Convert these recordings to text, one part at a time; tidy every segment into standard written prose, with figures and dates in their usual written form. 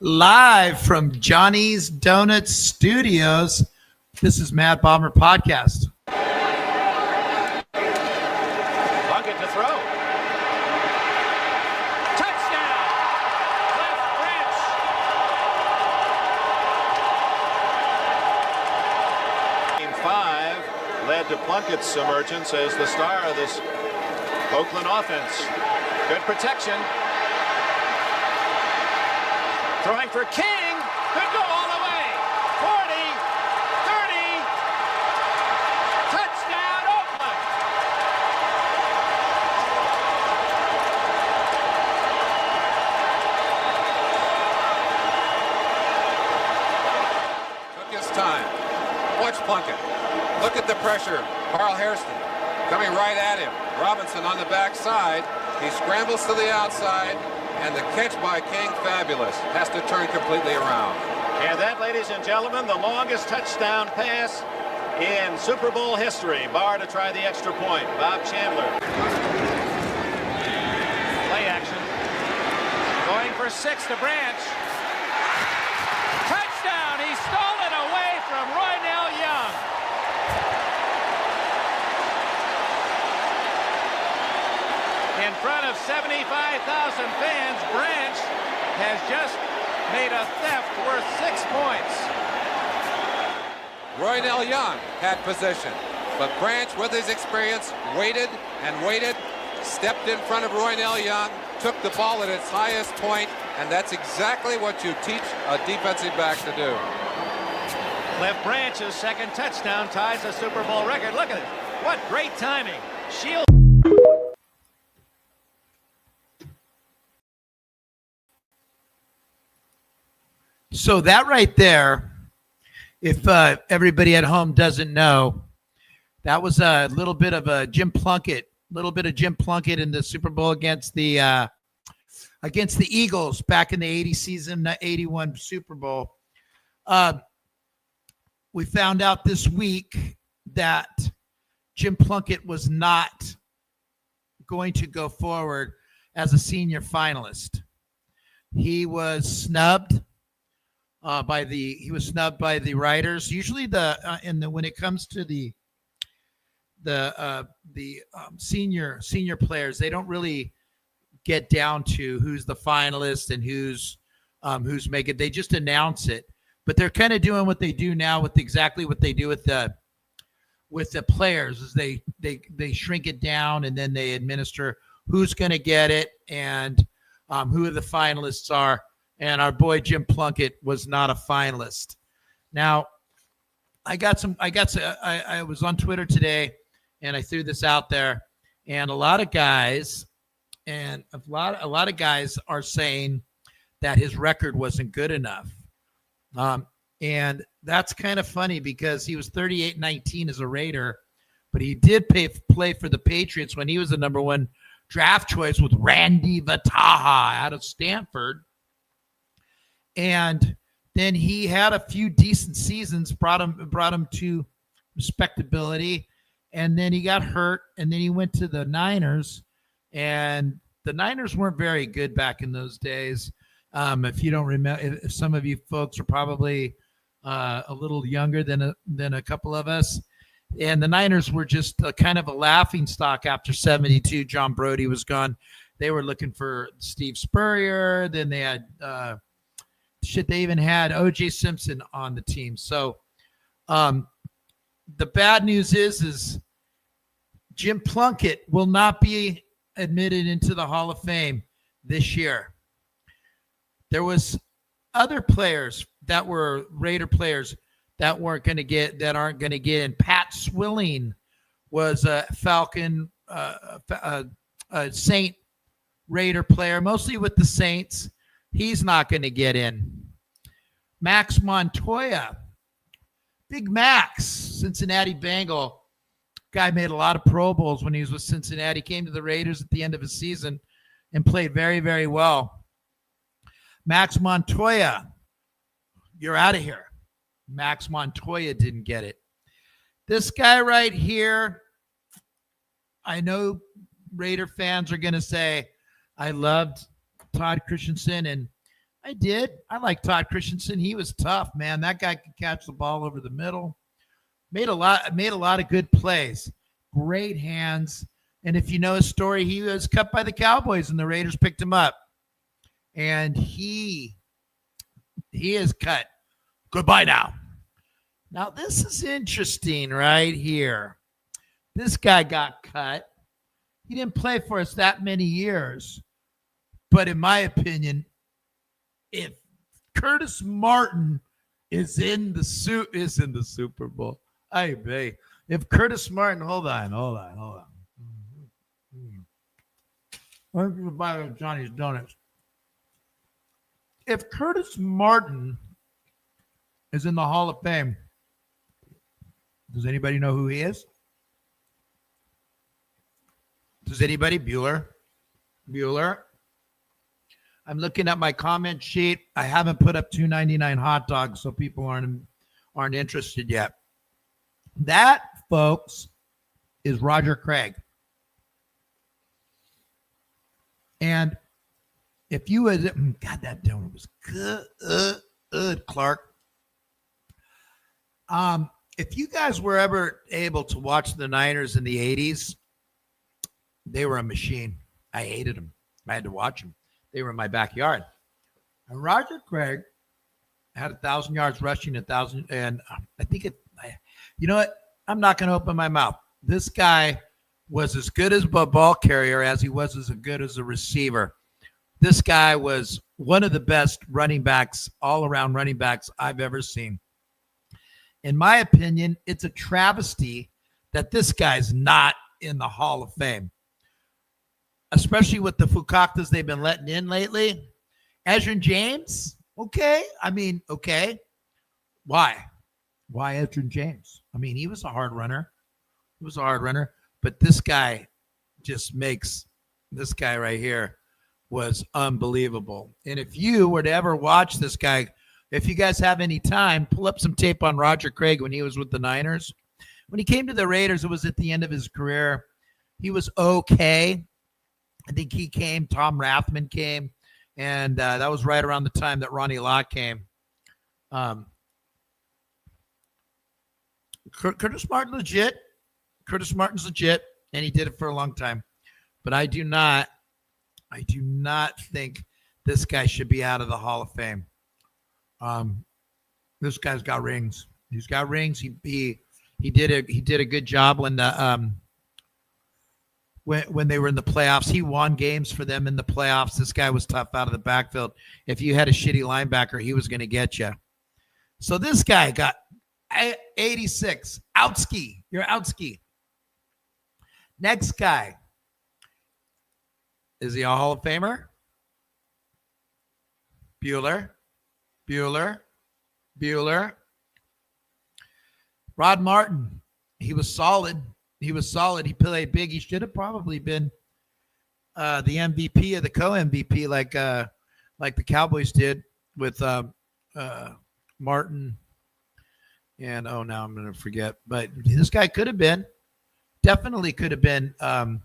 Live from Johnny's Donuts Studios. This is Mad Bomber Podcast. Plunkett to throw. Touchdown! Left branch. Game 5 led to Plunkett's emergence as the star of this Oakland offense. Good protection. Throwing for King. Could go all the way. 40, 30. Touchdown, Oakland. Took his time. Watch Plunkett. Look at the pressure. Carl Hairston coming right at him. Robinson on the backside. He scrambles to the outside. And the catch by King, fabulous. Has to turn completely around. And that, ladies and gentlemen, the longest touchdown pass in Super Bowl history. Barr to try the extra point. Bob Chandler. Play action. Going for 6 to Branch. Touchdown! He stole it away from Roynell Young. In front of 75,000 fans, Branch has just made a theft worth 6 points. Roynell Young had possession, but Branch, with his experience, waited and waited, stepped in front of Roynell Young, took the ball at its highest point, and that's exactly what you teach a defensive back to do. Cliff Branch's second touchdown ties a Super Bowl record. Look at it. What great timing. Shield. So that right there, if everybody at home doesn't know, that was a little bit of Jim Plunkett in the Super Bowl against the Eagles back in the 80 season, the 81 Super Bowl. We found out this week that Jim Plunkett was not going to go forward as a senior finalist. He was snubbed. By the writers. Usually when it comes to the senior players, they don't really get down to who's the finalist and who's making. They just announce it. But they're kind of doing what they do now with exactly what they do with the players, is they shrink it down and then they administer who's going to get it and who the finalists are. And our boy Jim Plunkett was not a finalist. Now, I was on Twitter today, and I threw this out there, and a lot of guys are saying that his record wasn't good enough, and that's kind of funny because he was 38-19 as a Raider, but he did play for the Patriots when he was the number 1 draft choice with Randy Vataha out of Stanford. And then he had a few decent seasons, brought him to respectability, and then he got hurt, and then he went to the Niners, and the Niners weren't very good back in those days. If you don't remember, if some of you folks are probably a little younger than a couple of us, and the Niners were just kind of a laughing stock after 72. John Brody was gone. They were looking for Steve Spurrier. Then they had they even had O.J. Simpson on the team. So the bad news is Jim Plunkett will not be admitted into the Hall of Fame this year. There was other players that were Raider players that aren't going to get in. Pat Swilling was a Falcon, a Saint Raider player, mostly with the Saints. He's not going to get in. Max Montoya, Big Max, Cincinnati Bengal. Guy made a lot of Pro Bowls when he was with Cincinnati. Came to the Raiders at the end of his season and played very, very well. Max Montoya, you're out of here. Max Montoya didn't get it. This guy right here, I know Raider fans are going to say, I loved Todd Christensen, and I did. I like Todd Christensen. He was tough, man. That guy could catch the ball over the middle. Made a lot of good plays. Great hands. And if you know his story, he was cut by the Cowboys and the Raiders picked him up. And he is cut. Goodbye now. Now, this is interesting right here. This guy got cut. He didn't play for us that many years. But in my opinion, if Curtis Martin is in the Super Bowl, if Curtis Martin, hold on. I'm going to buy Johnny's Donuts. If Curtis Martin is in the Hall of Fame, does anybody know who he is? Does anybody? Bueller. I'm looking at my comment sheet. I haven't put up $2.99 hot dogs, so people aren't interested yet. That, folks, is Roger Craig. And if you was, God, that donut was good, Clark. If you guys were ever able to watch the Niners in the 80s, they were a machine. I hated them. I had to watch them. They were in my backyard. And Roger Craig had 1,000 yards rushing, 1,000, and I think you know what? I'm not going to open my mouth. This guy was as good as a ball carrier as he was as good as a receiver. This guy was one of the best running backs, all-around running backs I've ever seen. In my opinion, it's a travesty that this guy's not in the Hall of Fame, especially with the Fukaktas they've been letting in lately. Edgerrin James, okay. Okay. Why Edgerrin James? He was a hard runner. But this guy this guy right here was unbelievable. And if you were to ever watch this guy, if you guys have any time, pull up some tape on Roger Craig when he was with the Niners. When he came to the Raiders, it was at the end of his career. He was okay. I think he came. Tom Rathman came. And that was right around the time that Ronnie Lott came. Curtis Martin's legit, and he did it for a long time. But I do not think this guy should be out of the Hall of Fame. This guy's got rings. He's got rings. He did a good job when they were in the playoffs. He won games for them in the playoffs. This guy was tough out of the backfield. If you had a shitty linebacker, he was going to get you. So this guy got 86. Outski. You're outski. Next guy. Is he a Hall of Famer? Bueller. Rod Martin. He was solid. He played big. He should have probably been the MVP or the co-MVP like the Cowboys did with Martin. And now I'm going to forget. But this guy definitely could have been a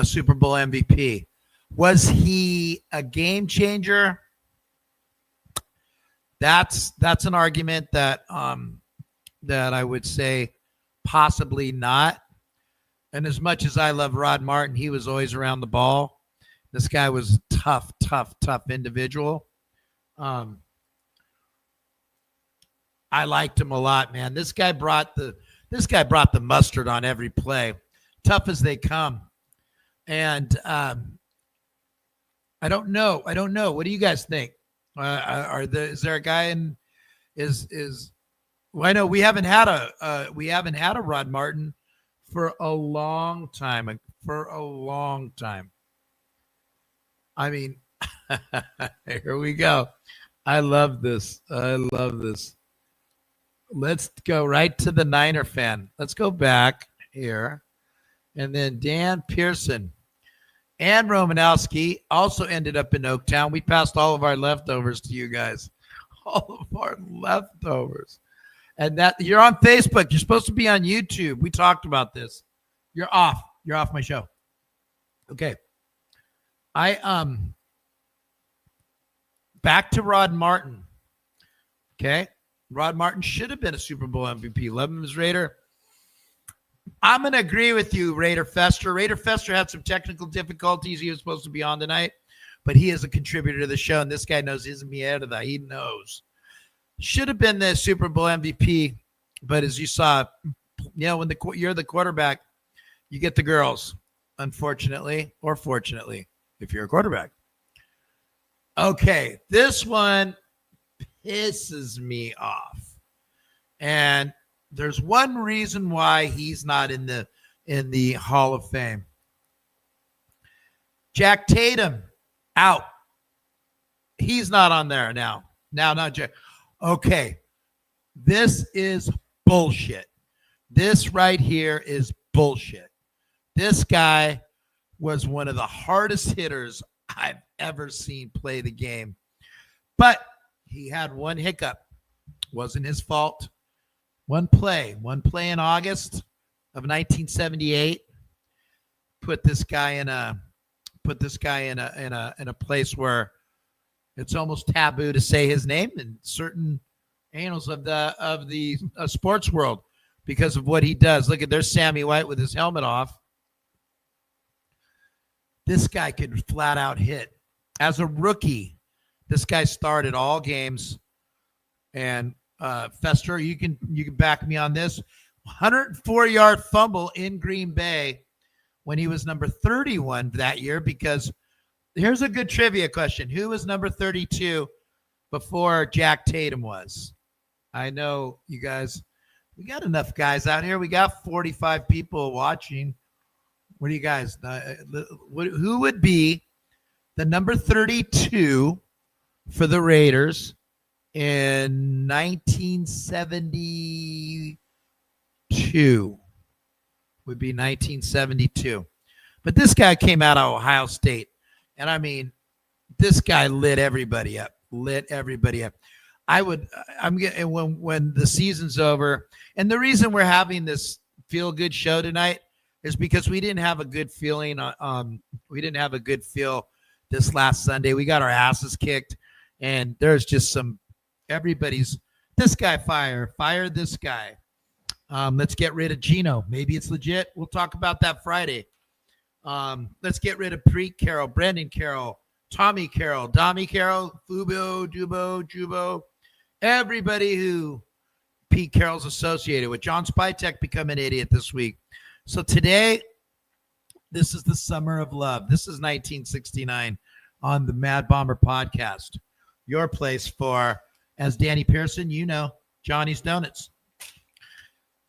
Super Bowl MVP. Was he a game changer? That's an argument that I would say possibly not. And as much as I love Rod Martin, he was always around the ball. This guy was tough individual. I liked him a lot, man. This guy brought the mustard on every play. Tough as they come. And I don't know. What do you guys think? Is there a guy in well, I know we haven't had a Rod Martin for a long time. Here we go. I love this. Let's go right to the Niner fan. Let's go back here. And then Dan Pearson and Romanowski also ended up in Oaktown. We passed all of our leftovers to you guys. All of our leftovers. And that you're on Facebook. You're supposed to be on YouTube. We talked about this. You're off. You're off my show. Okay. back to Rod Martin. Okay. Rod Martin should have been a Super Bowl MVP. Love him as Raider. I'm going to agree with you, Raider Fester. Raider Fester had some technical difficulties. He was supposed to be on tonight, but he is a contributor to the show, and this guy knows his mierda. He knows. Should have been the Super Bowl MVP, but as you saw, when you're the quarterback, you get the girls, unfortunately, or fortunately, if you're a quarterback. Okay, this one pisses me off. And there's one reason why he's not in the Hall of Fame. Jack Tatum out. He's not on there now. Now, not Jack. Okay. This is bullshit. This right here is bullshit. This guy was one of the hardest hitters I've ever seen play the game. But he had one hiccup. Wasn't his fault. One play in August of 1978 put this guy in a place where it's almost taboo to say his name in certain annals of the sports world because of what he does. Look at, there's Sammy White with his helmet off. This guy could flat out hit. As a rookie, this guy started all games. And Fester, you can back me on this. 104-yard fumble in Green Bay when he was number 31 that year, because here's a good trivia question. Who was number 32 before Jack Tatum was? I know you guys, we got enough guys out here. We got 45 people watching. What do you guys, who would be the number 32 for the Raiders in 1972? Would be 1972. But this guy came out of Ohio State. And I mean, this guy lit everybody up. I'm getting, when the season's over, and the reason we're having this feel good show tonight is because we didn't have a good feeling. We didn't have a good feel this last Sunday. We got our asses kicked, and there's just this guy fire this guy. Let's get rid of GENO. Maybe it's legit. We'll talk about that Friday. Let's get rid of Preet Carroll, Brendan Carroll, Tommy Carroll, Dommy Carroll, Fubo, Jubo, everybody who Pete Carroll's associated with. John Spytek become an idiot this week. So today, this is the summer of love. This is 1969 on the Mad Bomber podcast. Your place for, as Danny Pearson, Johnny's Donuts.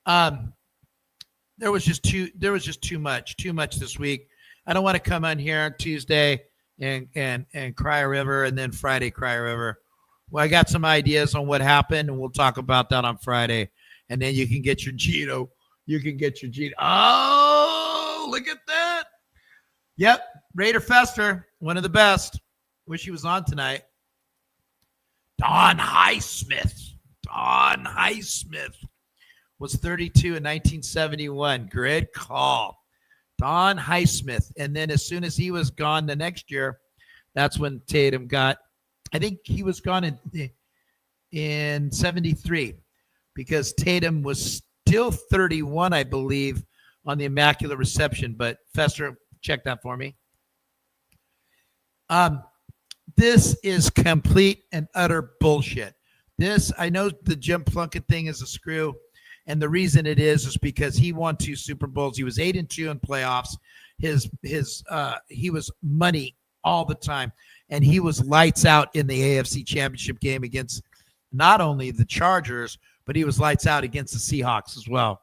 There was just too much this week. I don't want to come on here on Tuesday and cry a river, and then Friday cry a river. Well, I got some ideas on what happened, and we'll talk about that on Friday. And then you can get your GENO. Oh, look at that. Yep. Raider Fester, one of the best. Wish he was on tonight. Don Highsmith was 32 in 1971. Great call. Don Highsmith. And then as soon as he was gone the next year, that's when Tatum got, I think he was gone in 73, because Tatum was still 31, I believe, on the Immaculate Reception. But Fester, check that for me. This is complete and utter bullshit. I know the Jim Plunkett thing is a screw. And the reason it is because he won 2 Super Bowls. He was 8-2 in playoffs. He was money all the time. And he was lights out in the AFC Championship game against not only the Chargers, but he was lights out against the Seahawks as well.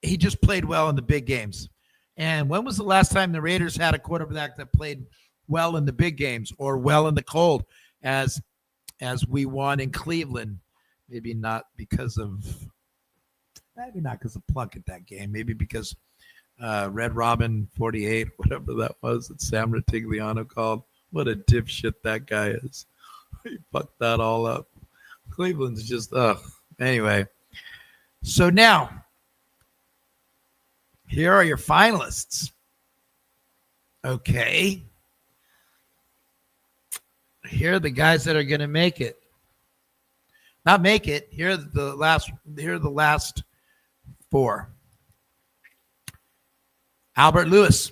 He just played well in the big games. And when was the last time the Raiders had a quarterback that played well in the big games or well in the cold as we won in Cleveland? Maybe not because of Plunkett that game. Maybe because Red Robin 48, whatever that was, that Sam Ratigliano called. What a dipshit that guy is. He fucked that all up. Cleveland's just, Anyway, so now, here are your finalists. Okay. Here are the guys that are going to make it. Not make it. Here are the last four. Albert Lewis.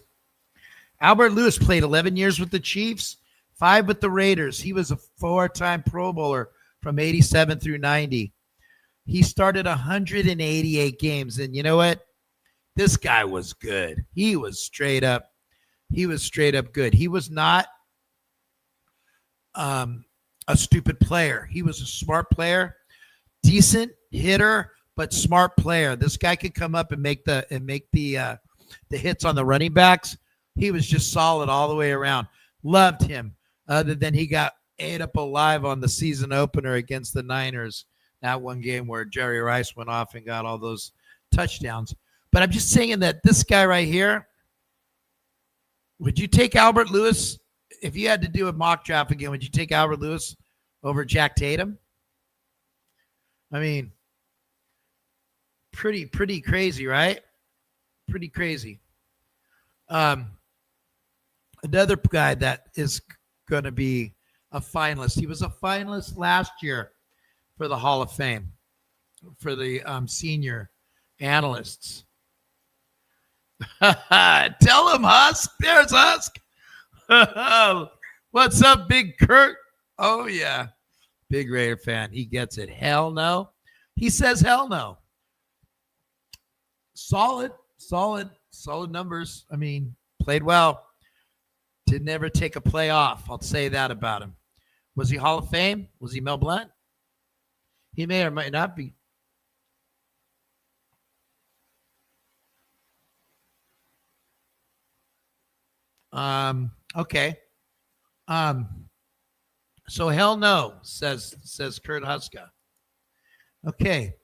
Albert Lewis played 11 years with the Chiefs, 5 with the Raiders. He was a 4-time Pro Bowler from 87 through 90. He started 188 games. And you know what? This guy was good. He was straight up good. He was not a stupid player. He was a smart player, decent hitter, but smart player. This guy could come up and make the hits on the running backs. He was just solid all the way around. Loved him. Other than he got ate up alive on the season opener against the Niners. That one game where Jerry Rice went off and got all those touchdowns. But I'm just saying that this guy right here, would you take Albert Lewis? If you had to do a mock draft again, would you take Albert Lewis over Jack Tatum? I mean, pretty crazy, right? Pretty crazy. Another guy that is going to be a finalist. He was a finalist last year for the Hall of Fame for the senior analysts. Tell him, Husk. There's Husk. What's up, Big Kurt? Oh, yeah. Big Raider fan. He gets it. Hell no. He says hell no. Solid numbers. I mean, played well. Didn't ever take a play off. I'll say that about him. Was he Hall of Fame? Was he Mel Blount? He may or might not be. Okay. So hell no, says Kurt Huska. Okay.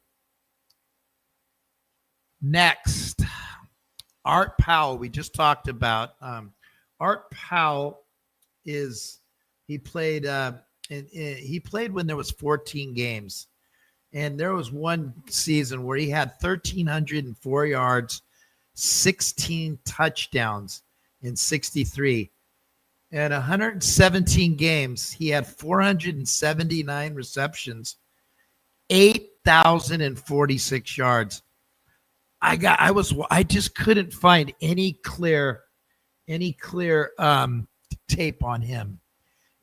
Next, Art Powell. We just talked about. Art Powell he played when there was 14 games, and there was one season where he had 1,304 yards, 16 touchdowns in 63. And 117 games, he had 479 receptions, 8,046 yards. I just couldn't find any clear tape on him.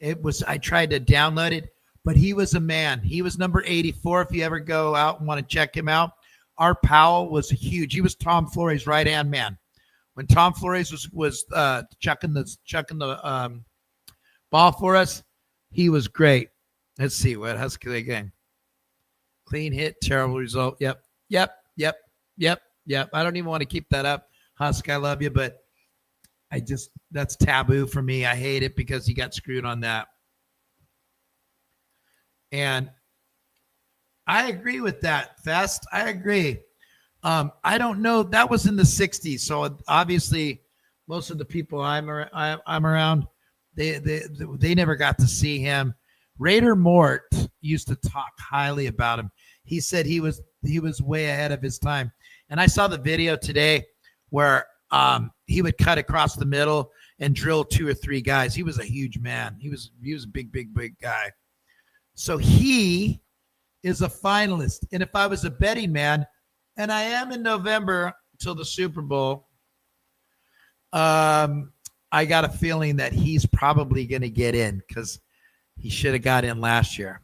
I tried to download it, but he was a man. He was number 84. If you ever go out and want to check him out, Art Powell was huge. He was Tom Flores' right-hand man. When Tom Flores was chucking the ball for us, he was great. Let's see what Husky again. Clean hit, terrible result. Yep. I don't even want to keep that up, Husk. I love you, but that's taboo for me. I hate it because he got screwed on that. And I agree with that, Fest. I agree. I don't know. That was in the 60s. So obviously most of the people I'm around, they never got to see him. Raider Mort used to talk highly about him. He said he was way ahead of his time. And I saw the video today where he would cut across the middle and drill 2 or 3 guys. He was a huge man. He was a big guy. So he is a finalist. And if I was a betting man, and I am in November till the Super Bowl, I got a feeling that he's probably going to get in because he should have got in last year.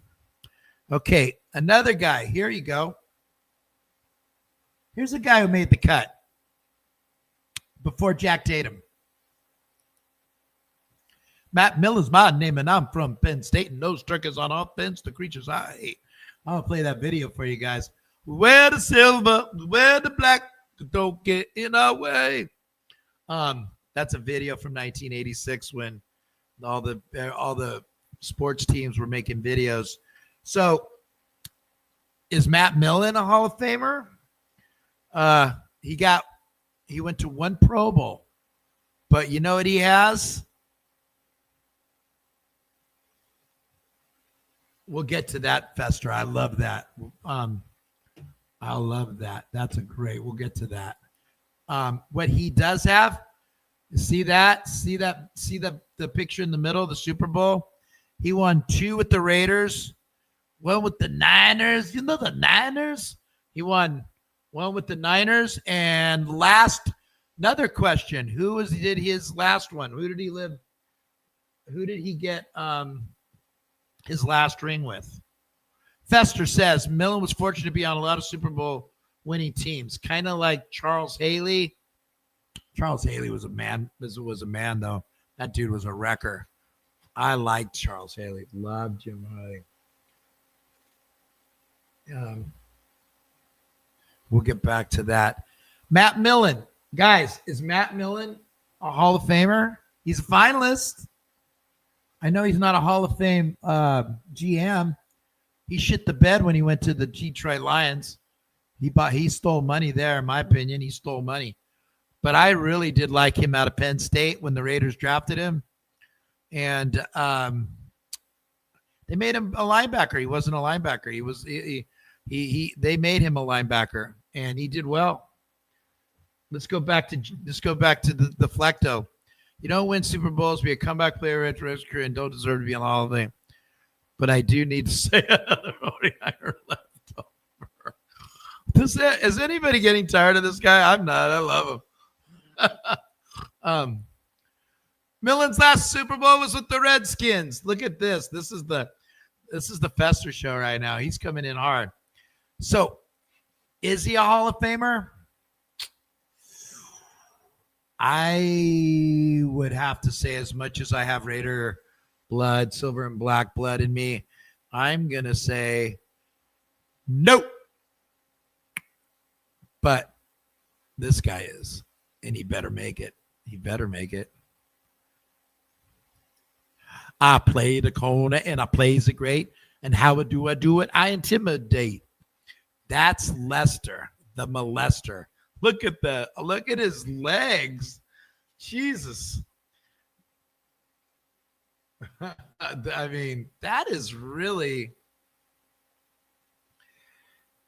Okay, another guy. Here you go. Here's a guy who made the cut before Jack Tatum. Matt Miller's my name, and I'm from Penn State, and those turkeys on offense, the creatures I hate. I'm going to play that video for you guys. Wear the silver, wear the black, don't get in our way. That's a video from 1986 when all the sports teams were making videos. So is Matt Millen a Hall of Famer? He went to 1 Pro Bowl, but you know what he has? We'll get to that, Fester. I love that. I love that. That's a great. We'll get to that. What he does have, see the picture in the middle of the Super Bowl? He won 2 with the Raiders, 1 with the Niners. You know the Niners? He won 1 with the Niners. And another question. Did his last one? Who did he live? Who did he get his last ring with? Fester says Millen was fortunate to be on a lot of Super Bowl winning teams, kind of like Charles Haley. Charles Haley was a man. This was a man, though. That dude was a wrecker. I liked Charles Haley. Loved Jim Haley. We'll get back to that. Matt Millen. Guys, is Matt Millen a Hall of Famer? He's a finalist. I know he's not a Hall of Fame GM. He shit the bed when he went to the Detroit Lions. He stole money there, in my opinion. He stole money. But I really did like him out of Penn State when the Raiders drafted him. And they made him a linebacker. He wasn't a linebacker. They made him a linebacker, and he did well. Let's go back to the Flecto. You don't win Super Bowls, be a comeback player at his career, and don't deserve to be on the Hall of Fame. But I do need to say another voting iron left over. Is anybody getting tired of this guy? I'm not. I love him. Millen's last Super Bowl was with the Redskins. Look at this. This is the Fester show right now. He's coming in hard. So, is he a Hall of Famer? I would have to say, as much as I have Raider blood, silver and black blood in me, I'm going to say no. But this guy is, and he better make it. He better make it. I play the corner and I plays it great. And how do I do it? I intimidate. That's Lester, the molester. Look at his legs. Jesus. I mean, that is really.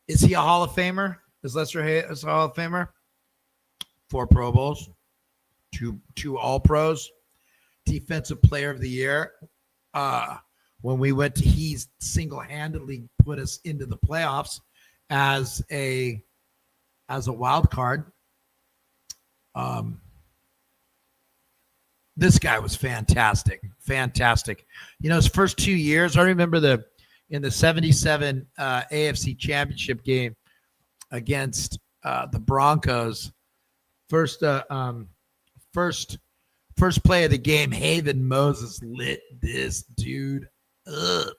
Is he a Hall of Famer? Is Lester Hayes a Hall of Famer? 4 Pro Bowls, two All Pros, Defensive Player of the Year. When we went he single-handedly put us into the playoffs as a wild card. This guy was fantastic. You know, his first 2 years, I remember in the 77 AFC Championship game against the Broncos. First play of the game, Haven Moses lit this dude up.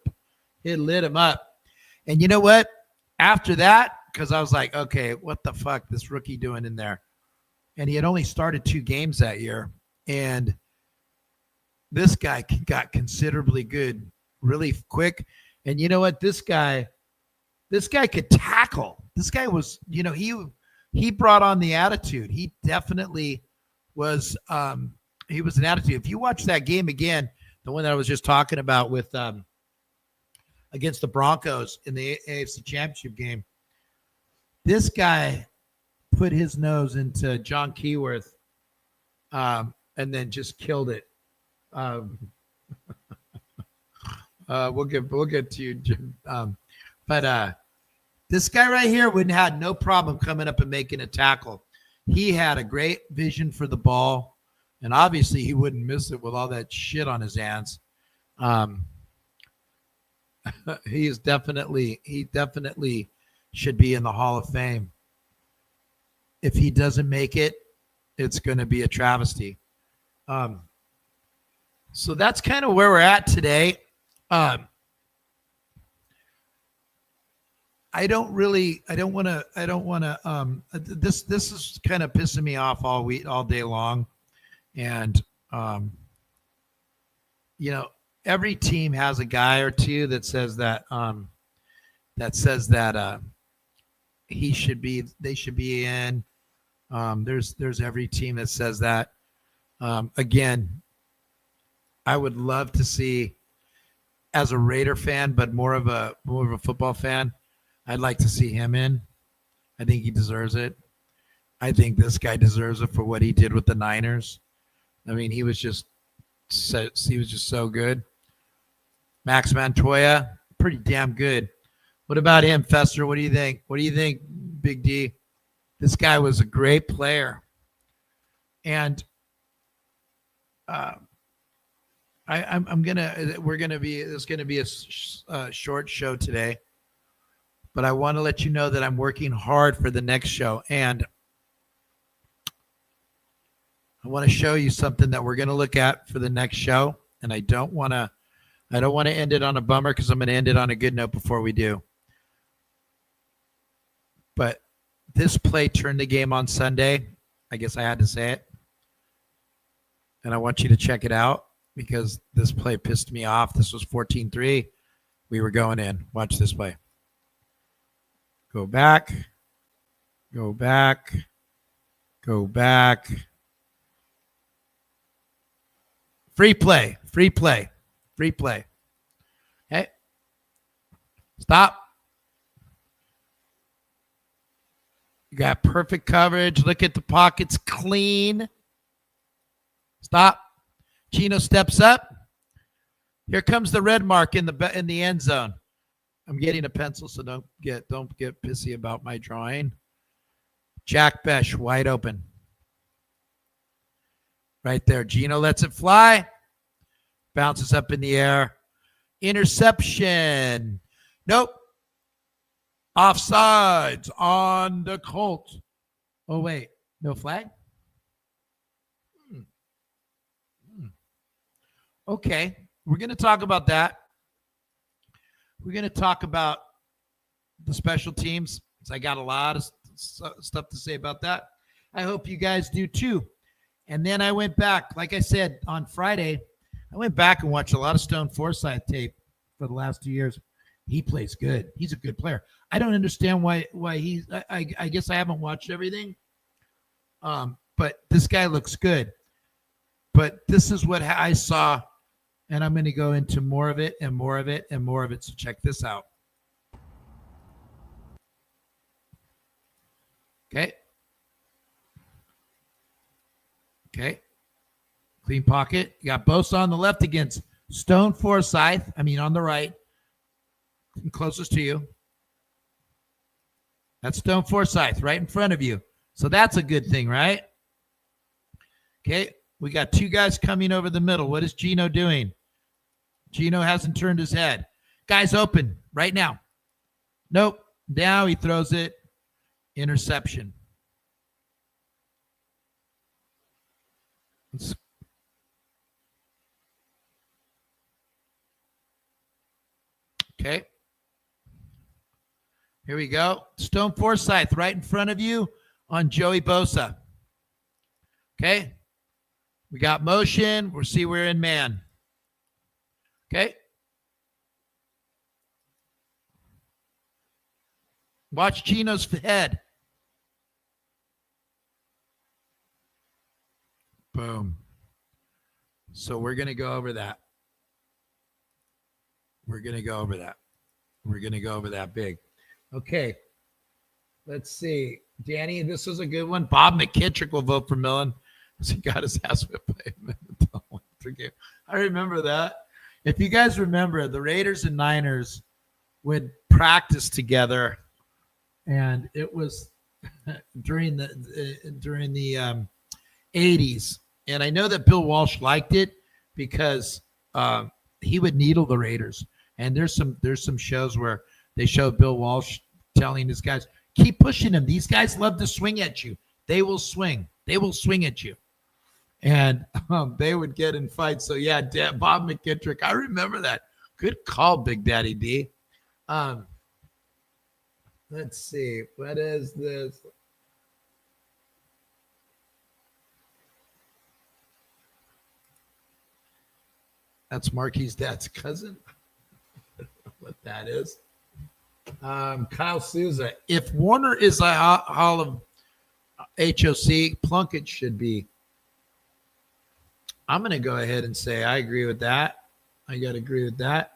He lit him up. And you know what? After that, because I was like, okay, what the fuck this rookie doing in there? And he had only started 2 games that year. And this guy got considerably good really quick. And you know what? This guy could tackle. This guy was, you know, he brought on the attitude. He definitely was he was an attitude. If you watch that game again, the one that I was just talking about with against the Broncos in the AFC Championship game, this guy put his nose into John Keyworth and then just killed it. We'll get to you, Jim. But this guy right here wouldn't have had no problem coming up and making a tackle. He had a great vision for the ball, and obviously he wouldn't miss it with all that shit on his hands. He definitely should be in the Hall of Fame. If he doesn't make it, it's going to be a travesty. So that's kind of where we're at today. I don't want to, this is kind of pissing me off all day long. And, you know, every team has a guy or two that says that they should be in. There's every team that says that. Again, I would love to see, as a Raider fan, but more of a football fan, I'd like to see him in. I think he deserves it. I think this guy deserves it for what he did with the Niners. I mean, he was just so good. Max Montoya, pretty damn good. What about him, Fester? What do you think? What do you think, Big D? This guy was a great player. And it's gonna be a short show today, but I want to let you know that I'm working hard for the next show, and I want to show you something that we're gonna look at for the next show, and I don't want to end it on a bummer because I'm going to end it on a good note before we do. But this play turned the game on Sunday. I guess I had to say it. And I want you to check it out because this play pissed me off. This was 14-3. We were going in. Watch this play. Go back. Go back. Go back. Free play. Free play. Free play. Okay. Stop. You got perfect coverage. Look at the pockets clean. Stop. Geno steps up. Here comes the red mark in the end zone. I'm getting a pencil, so don't get pissy about my drawing. Jack Besh wide open. Right there. Geno lets it fly. Bounces up in the air. Interception. Nope. Offsides on the Colts. Oh, wait. No flag? Okay. We're going to talk about that. We're going to talk about the special teams. So I got a lot of stuff to say about that. I hope you guys do too. And then I went back, like I said, on Friday, I went back and watched a lot of Stone Forsythe tape for the last 2 years. He plays good. He's a good player. I don't understand why he's – I guess I haven't watched everything. But this guy looks good. But this is what I saw, and I'm going to go into more of it and more of it and more of it. So check this out. Okay. Okay. Clean pocket. You got Bosa on the left against Stone Forsythe. I mean, on the right. Closest to you. That's Stone Forsythe right in front of you. So that's a good thing, right? Okay. We got two guys coming over the middle. What is Geno doing? Geno hasn't turned his head. Guy's open right now. Nope. Now he throws it. Interception. Okay. Here we go. Stone Forsythe right in front of you on Joey Bosa. Okay. We got motion. We'll see we're in man. Okay. Watch Geno's head. Boom. So we're going to go over that. We're going to go over that. We're going to go over that big. Okay. Let's see. Danny, this was a good one. Bob McKittrick will vote for Millen. He got his ass whipped by him in the game. I remember that. If you guys remember, the Raiders and Niners would practice together, and it was during the 80s. And I know that Bill Walsh liked it because he would needle the Raiders. And there's some shows where they show Bill Walsh telling his guys, keep pushing them. These guys love to swing at you. They will swing. They will swing at you. And they would get in fights. So, yeah, Bob McKittrick, I remember that. Good call, Big Daddy D. Let's see. What is this? That's Marquis' dad's cousin. I don't know what that is. Kyle Souza. If Warner is a Hall of HOC, Plunkett should be. I'm going to go ahead and say I agree with that. I got to agree with that.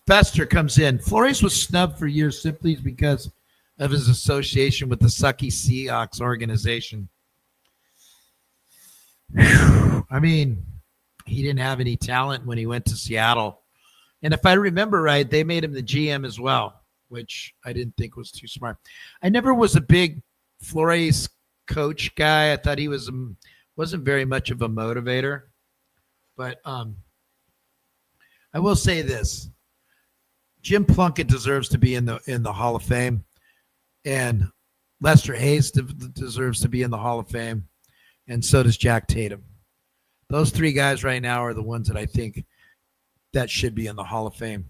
Fester comes in. Flores was snubbed for years simply because of his association with the sucky Seahawks organization. I mean, he didn't have any talent when he went to Seattle. And if I remember right, they made him the GM as well, which I didn't think was too smart. I never was a big Flores coach guy. I thought he wasn't very much of a motivator. But I will say this: Jim Plunkett deserves to be in the Hall of Fame, and Lester Hayes deserves to be in the Hall of Fame, and so does Jack Tatum. Those three guys right now are the ones that I think that should be in the Hall of Fame.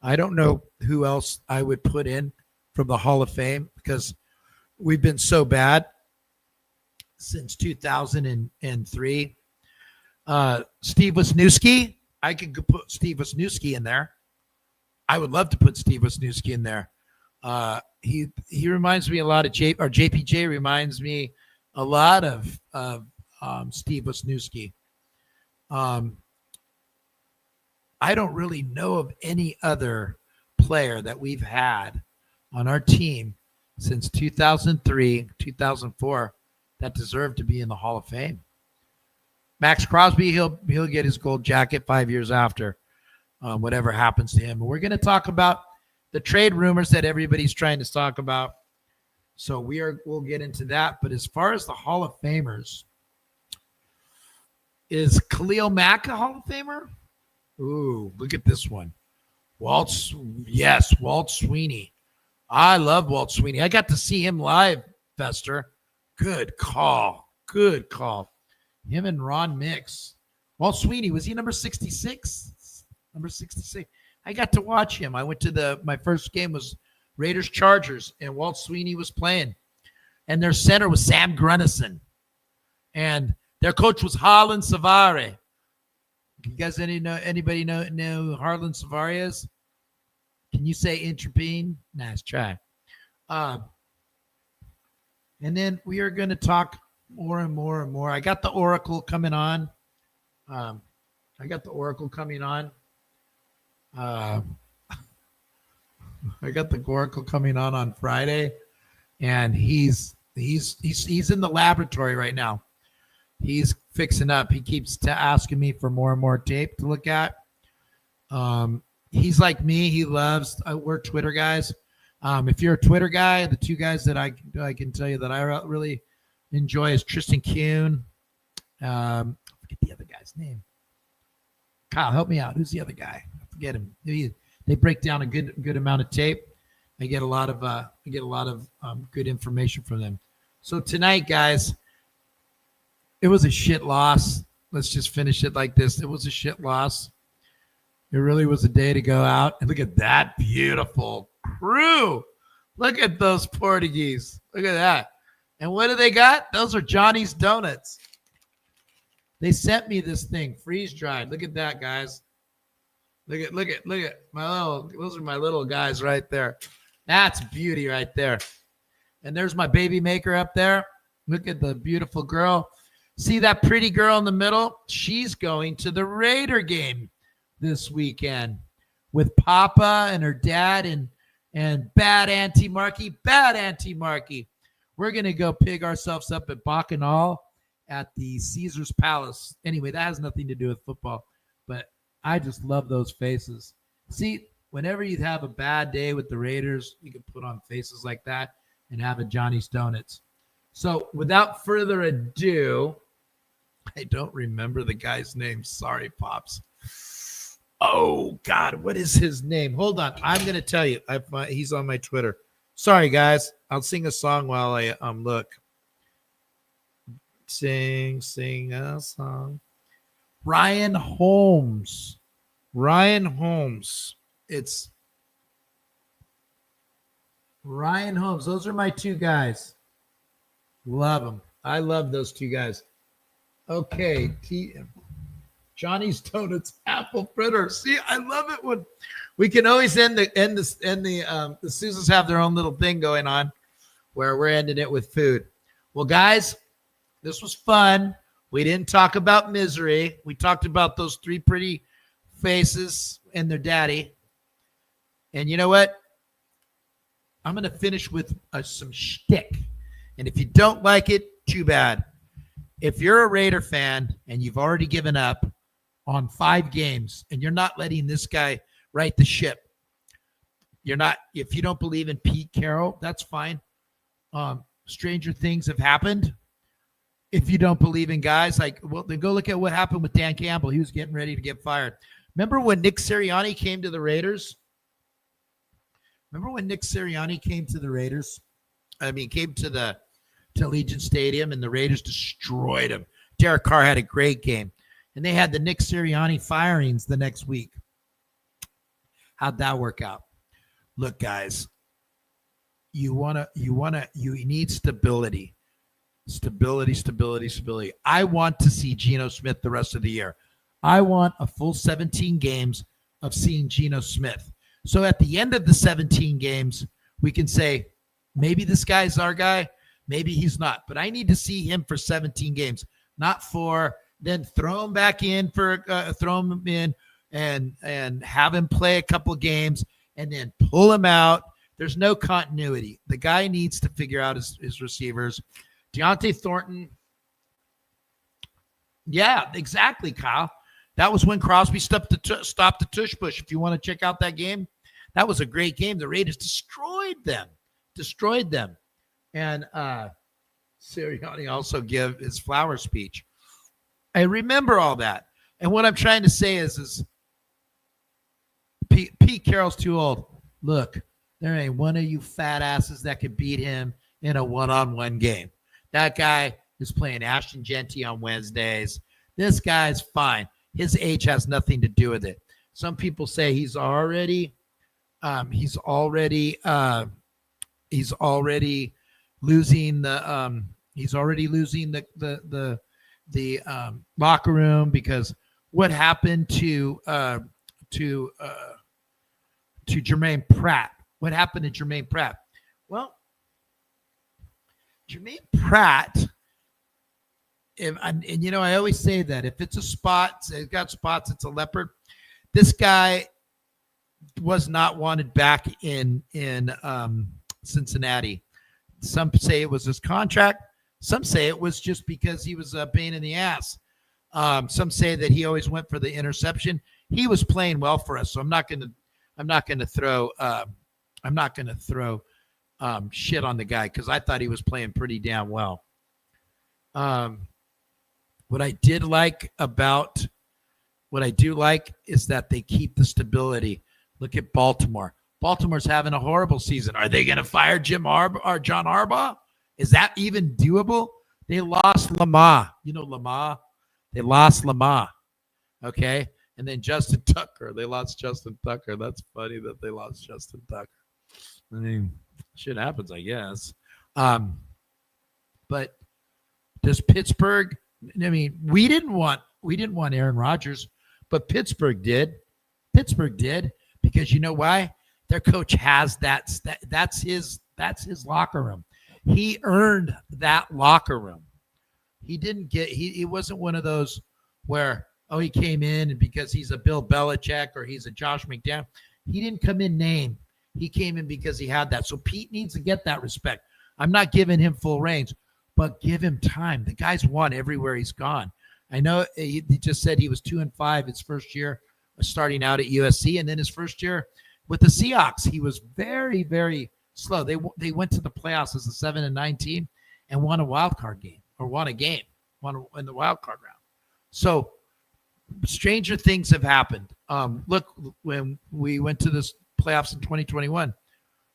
I don't know who else I would put in from the Hall of Fame because we've been so bad since 2003. Steve Wisniewski, I could put Steve Wisniewski in there. I would love to put Steve Wisniewski in there. He reminds me a lot of JPJ reminds me a lot of Steve Wisniewski. I don't really know of any other player that we've had on our team since 2003, 2004 that deserved to be in the Hall of Fame. Max Crosby, he'll get his gold jacket 5 years after whatever happens to him. And we're going to talk about the trade rumors that everybody's trying to talk about. So we'll get into that. But as far as the Hall of Famers, is Khalil Mack a Hall of Famer? Ooh, look at this one. Walt Sweeney. I love Walt Sweeney. I got to see him live, Fester. Good call. Him and Ron Mix. Walt Sweeney, was he number 66? Number 66. I got to watch him. I went to my first game was Raiders Chargers, and Walt Sweeney was playing. And their center was Sam Grunnison. And their coach was Harlan Savare. You guys anybody know who Harlan Savare is? Can you say Intrapine? Nice try. And then we are going to talk more and more and more. I got the Oracle coming on. I got the Oracle coming on Friday, and he's in the laboratory right now. He's fixing up. He keeps asking me for more and more tape to look at. He's like me. He loves. We're Twitter guys. If you're a Twitter guy, the two guys that I can tell you that I really enjoy is Tristan Kuhn. I forget the other guy's name. Kyle, help me out. Who's the other guy? I forget him. They break down a good amount of tape. I get a lot of good information from them. So tonight, guys, it was a shit loss. Let's just finish it like this. It was a shit loss. It really was a day to go out. And look at that beautiful crew. Look at those Portuguese. Look at that. And what do they got? Those are Johnny's Donuts. They sent me this thing, freeze dried. Look at that, guys. Look at those are my little guys right there. That's beauty right there. And there's my baby maker up there. Look at the beautiful girl. See that pretty girl in the middle? She's going to the Raider game this weekend with Papa and her dad and bad Auntie Marky. We're going to go pig ourselves up at Bacchanal at the Caesar's Palace. Anyway, that has nothing to do with football, but I just love those faces. See, whenever you have a bad day with the Raiders, you can put on faces like that and have a Johnny's Donuts. So without further ado, I don't remember the guy's name. Sorry, Pops. Oh, God, what is his name? Hold on. I'm going to tell you. He's on my Twitter. Sorry, guys. I'll sing a song while I look. Sing a song. Ryan Holmes. It's Ryan Holmes. Those are my two guys. Love them. I love those two guys. Okay. Johnny's Donuts apple fritter. See, I love it when we can always the Susans have their own little thing going on where we're ending it with food. Well, guys, this was fun. We didn't talk about misery. We talked about those three pretty faces and their daddy. And you know what? I'm going to finish with some shtick. And if you don't like it, too bad. If you're a Raider fan and you've already given up on 5 games and you're not letting this guy right the ship. If you don't believe in Pete Carroll, that's fine. Stranger things have happened. If you don't believe in guys then go look at what happened with Dan Campbell. He was getting ready to get fired. Remember when Nick Sirianni came to the Raiders? Came to Allegiant Stadium, and the Raiders destroyed him. Derek Carr had a great game, and they had the Nick Sirianni firings the next week. How'd that work out? Look, guys, you need stability. Stability. I want to see Geno Smith the rest of the year. I want a full 17 games of seeing Geno Smith. So at the end of the 17 games, we can say, maybe this guy's our guy, maybe he's not. But I need to see him for 17 games, not for then throw him back in and have him play a couple games and then pull him out. There's no continuity. The guy needs to figure out his receivers. Deontay Thornton. Yeah, exactly, Kyle. That was when Crosby stopped the tush push. If you want to check out that game, that was a great game. The Raiders destroyed them. And Sirianni also gave his flower speech. I remember all that. And what I'm trying to say is Pete Carroll's too old. Look, there ain't one of you fat asses that could beat him in a one-on-one game. That guy is playing Ashton Genty on Wednesdays. This guy's fine. His age has nothing to do with it. Some people say he's already losing the locker room because what happened to Jermaine Pratt? What happened to Jermaine Pratt? Well, Jermaine Pratt, and I always say that if it's a spot, it's got spots, it's a leopard. This guy was not wanted back in Cincinnati. Some say it was his contract. Some say it was just because he was a pain in the ass. Some say that he always went for the interception. He was playing well for us, so I'm not going to throw shit on the guy because I thought he was playing pretty damn well. What I do like is that they keep the stability. Look at Baltimore. Baltimore's having a horrible season. Are they going to fire John Harbaugh? Is that even doable? They lost Lamar. You know Lamar? They lost Lamar. Okay? And then Justin Tucker. They lost Justin Tucker. That's funny that they lost Justin Tucker. I mean, shit happens, I guess. But does Pittsburgh? I mean, we didn't want Aaron Rodgers, but Pittsburgh did. Because you know why? Their coach has that's his locker room. He earned that locker room. He wasn't one of those where he came in and because he's a Bill Belichick or he's a Josh McDaniels. He didn't come in name. He came in because he had that. So Pete needs to get that respect. I'm not giving him full reins, but give him time. The guy's won everywhere he's gone. I know he just said he was 2-5 his first year starting out at USC, and then his first year with the Seahawks, he was very, very slow. They went to the playoffs as a 7-9 team and won a wild card game won in the wild card round. So stranger things have happened. Look, when we went to this playoffs in 2021,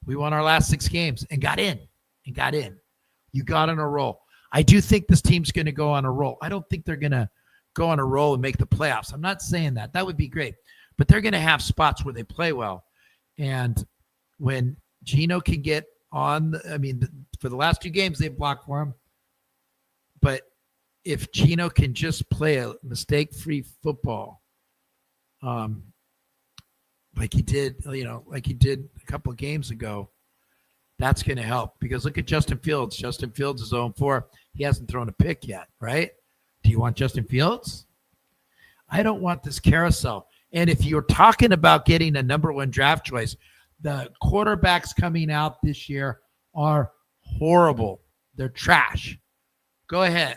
we won our last 6 games and got in. You got on a roll. I do think this team's going to go on a roll. I don't think they're going to go on a roll and make the playoffs. I'm not saying that. That would be great. But they're going to have spots where they play well. And when Geno can get on, for the last 2 games, they've blocked for him. But if Geno can just play a mistake-free football, like he did a couple of games ago, that's going to help. Because look at Justin Fields. Justin Fields is 0-4. He hasn't thrown a pick yet, right? Do you want Justin Fields? I don't want this carousel. And if you're talking about getting a number 1 draft choice, the quarterbacks coming out this year are horrible. They're trash. Go ahead.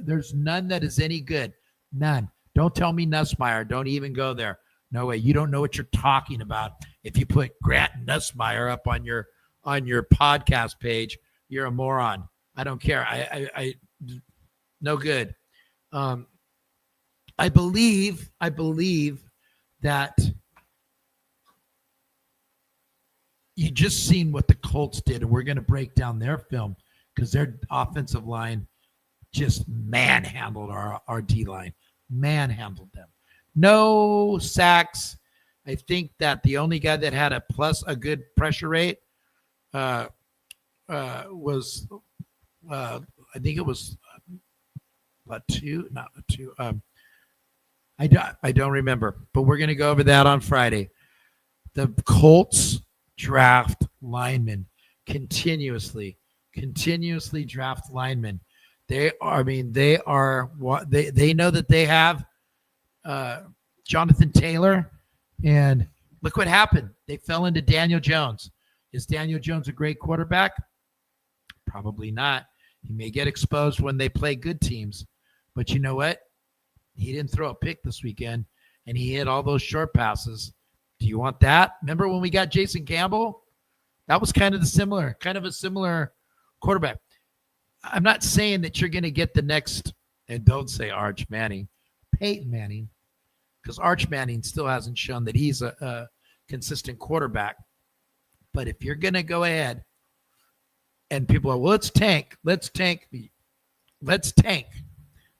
There's none that is any good. None. Don't tell me Nussmeier. Don't even go there. No way. You don't know what you're talking about. If you put Grant Nussmeier up on your podcast page, you're a moron. I don't care. I no good. I believe that you just seen what the Colts did, and we're going to break down their film because their offensive line just manhandled our D-line, manhandled them. No sacks. I think that the only guy that had a good pressure rate was I think it was a two, not a two. I don't remember, but we're going to go over that on Friday. The Colts draft linemen continuously draft linemen. They know that they have Jonathan Taylor, and look what happened. They fell into Daniel Jones. Is Daniel Jones a great quarterback? Probably not. He may get exposed when they play good teams, but you know what? He didn't throw a pick this weekend, and he hit all those short passes. Do you want that? Remember when we got Jason Campbell? That was kind of a similar quarterback. I'm not saying that you're going to get the next, and don't say Arch Manning, Peyton Manning, because Arch Manning still hasn't shown that he's a consistent quarterback. But if you're going to go ahead and people are, well, let's tank.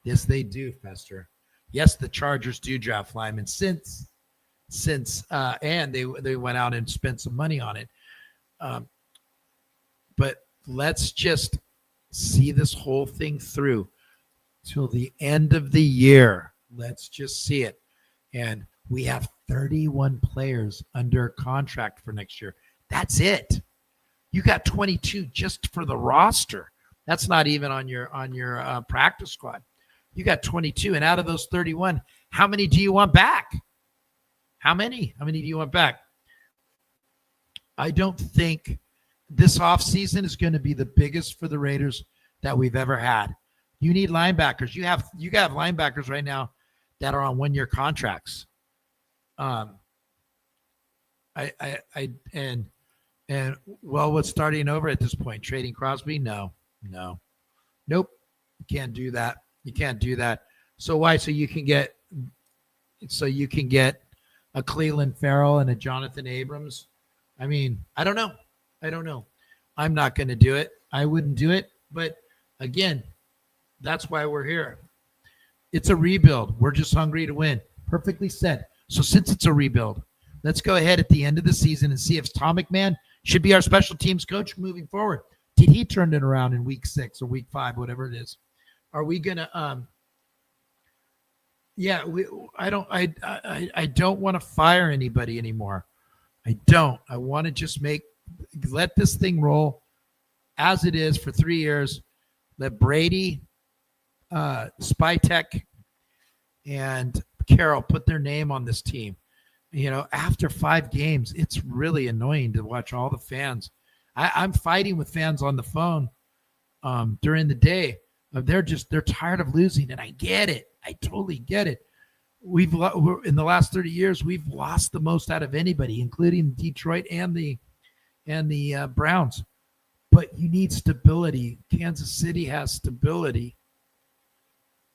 Yes, they do, Fester. Yes, the Chargers do draft linemen since and they went out and spent some money on it. But let's just see this whole thing through till the end of the year. Let's just see it. And we have 31 players under contract for next year. That's it. You got 22 just for the roster. That's not even on your practice squad. You got 22, and out of those 31, how many do you want back? How many do you want back? I don't think this offseason is going to be the biggest for the Raiders that we've ever had. You need linebackers. You have linebackers right now that are on one-year contracts. What's starting over at this point? Trading Crosby? No. Nope. You can't do that. So why? So you can get a Cleveland Farrell and a Jonathan Abrams. I mean, I don't know. I'm not going to do it. I wouldn't do it. But again, that's why we're here. It's a rebuild. We're just hungry to win. Perfectly said. So since it's a rebuild, let's go ahead at the end of the season and see if Tom McMahon should be our special teams coach moving forward. Did he turn it around in week 6 or week 5, whatever it is? Are we going to I don't want to fire anybody anymore. I don't. I want to just let this thing roll as it is for 3 years. Let Brady, Spytek, and Carroll put their name on this team. You know, after 5 games, it's really annoying to watch all the fans. I'm fighting with fans on the phone during the day. They're tired of losing, and I get it. I totally get it. We're in the last 30 years, we've lost the most out of anybody, including Detroit and the Browns. But you need stability. Kansas City has stability.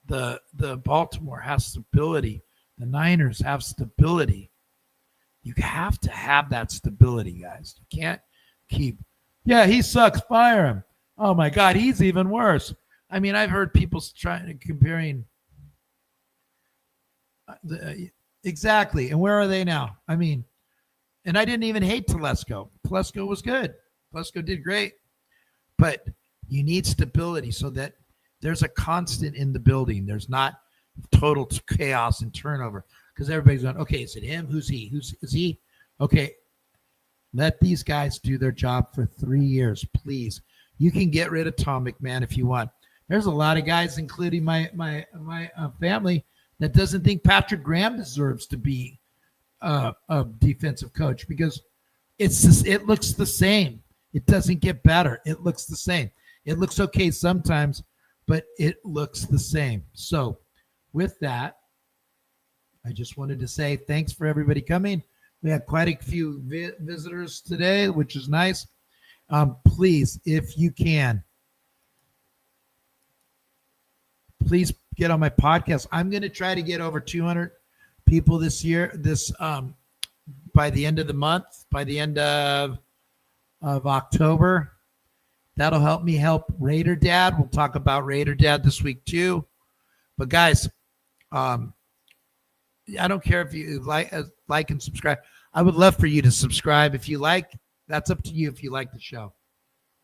The Baltimore has stability. The Niners have stability. You have to have that stability, guys. You can't keep, he sucks, fire him. Oh my God, he's even worse. I mean, I've heard people comparing. Exactly. And where are they now? I mean, and I didn't even hate Telesco. Telesco was good. Telesco did great. But you need stability so that there's a constant in the building. There's not total chaos and turnover because everybody's going, okay, is it him? Who's he? Is he? Okay, let these guys do their job for 3 years, please. You can get rid of Tom McMahon if you want. There's a lot of guys, including my family, that doesn't think Patrick Graham deserves to be a defensive coach because it looks the same. It doesn't get better. It looks the same. It looks okay sometimes, but it looks the same. So with that, I just wanted to say thanks for everybody coming. We had quite a few visitors today, which is nice. Please, if you can, please get on my podcast. I'm going to try to get over 200 people this year, by the end of the month, by the end of October. That'll help me help Raider Dad. We'll talk about Raider Dad this week too. But guys, I don't care if you like and subscribe. I would love for you to subscribe if you like. That's up to you if you like the show.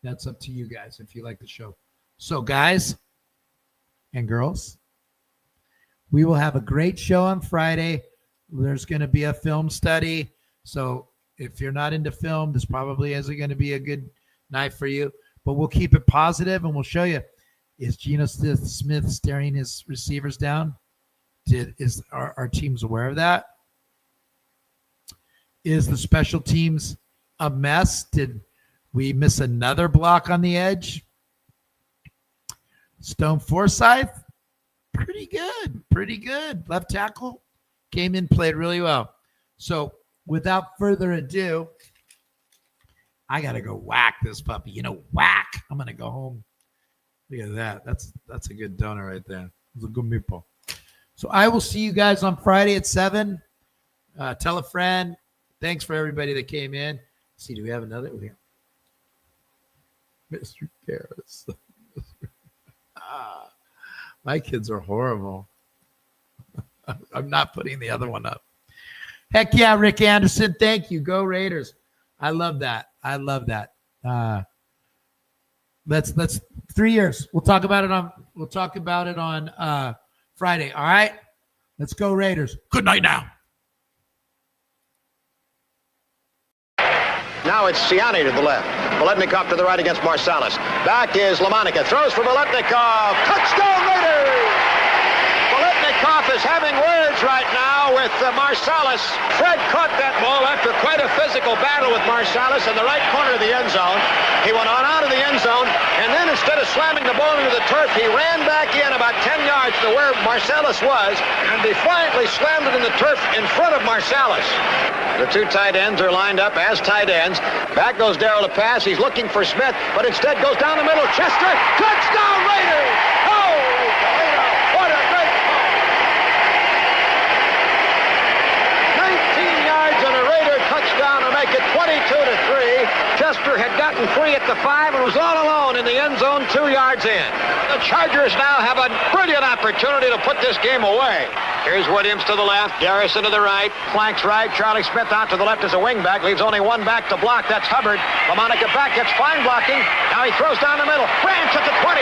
That's up to you guys if you like the show. So guys and girls, we will have a great show on Friday. There's going to be a film study. So if you're not into film, this probably isn't going to be a good night for you. But we'll keep it positive and we'll show you. Is Geno Smith staring his receivers down? Is our teams aware of that? Is the special teams a mess? Did we miss another block on the edge? Stone Forsythe, pretty good. Left tackle, came in, played really well. So without further ado, I got to go whack this puppy. Whack. I'm going to go home. Look at that. That's a good donor right there. It's a good meatball. So I will see you guys on Friday at 7. Tell a friend. Thanks for everybody that came in. Let's see, do we have another? Here. Mr. Karras. My kids are horrible. I'm not putting the other one up. Heck yeah, Rick Anderson. Thank you. Go Raiders. I love that. That's 3 years. We'll talk about it on Friday. All right. Let's go Raiders. Good night now. Now it's Siani to the left. Voletnikov to the right against Marsalis. Back is Lamonica. Throws for Voletnikov. Touchdown Raiders! Voletnikov is having words right now with Marsalis. Fred caught that ball after quite a physical battle with Marsalis in the right corner of the end zone. He went on out of the end zone, and then instead of slamming the ball into the turf, he ran back in about 10 yards to where Marsalis was and defiantly slammed it in the turf in front of Marsalis. The two tight ends are lined up as tight ends. Back goes Darrell to pass. He's looking for Smith, but instead goes down the middle. Chester, touchdown Raiders! Holy Toledo, what a great ball! 19 yards and a Raider touchdown to make it 22-3. Chester had gotten free at the 5 and was all alone in the end zone 2 yards in. The Chargers now have a brilliant opportunity to put this game away. Here's Williams to the left, Garrison to the right, flanks right, Charlie Smith out to the left as a wingback, leaves only one back to block, that's Hubbard. Lamonica back, gets fine blocking, now he throws down the middle, Branch at the 20.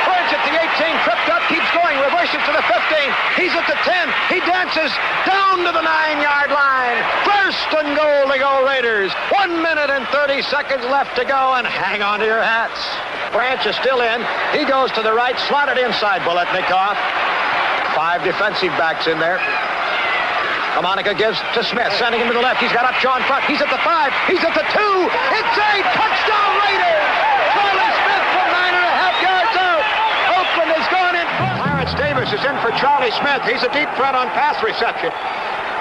Branch at the 18, tripped up, keeps going, reverses to the 15, he's at the 10, he dances down to the 9-yard line. First and goal to go Raiders. 1 minute and 30 seconds left to go, and hang on to your hats. Branch is still in. He goes to the right, slotted inside Voletnikov. 5 defensive backs in there. Lamonica gives to Smith, sending him to the left. He's got Upshaw in front. He's at the 5. He's at the 2. It's a touchdown Raiders! Charlie Smith from 9.5 yards out. Oakland has gone in. Clarence Davis is in for Charlie Smith. He's a deep threat on pass reception.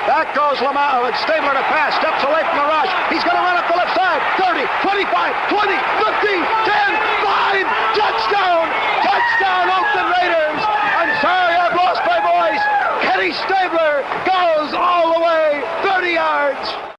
Back goes Stabler to pass, steps away from the rush. He's going to run up the left side. 30, 25, 20, 15, 10, 5. Touchdown! Touchdown, Oakland Raiders! I'm sorry I've lost my voice. Kenny Stabler goes all the way 30 yards.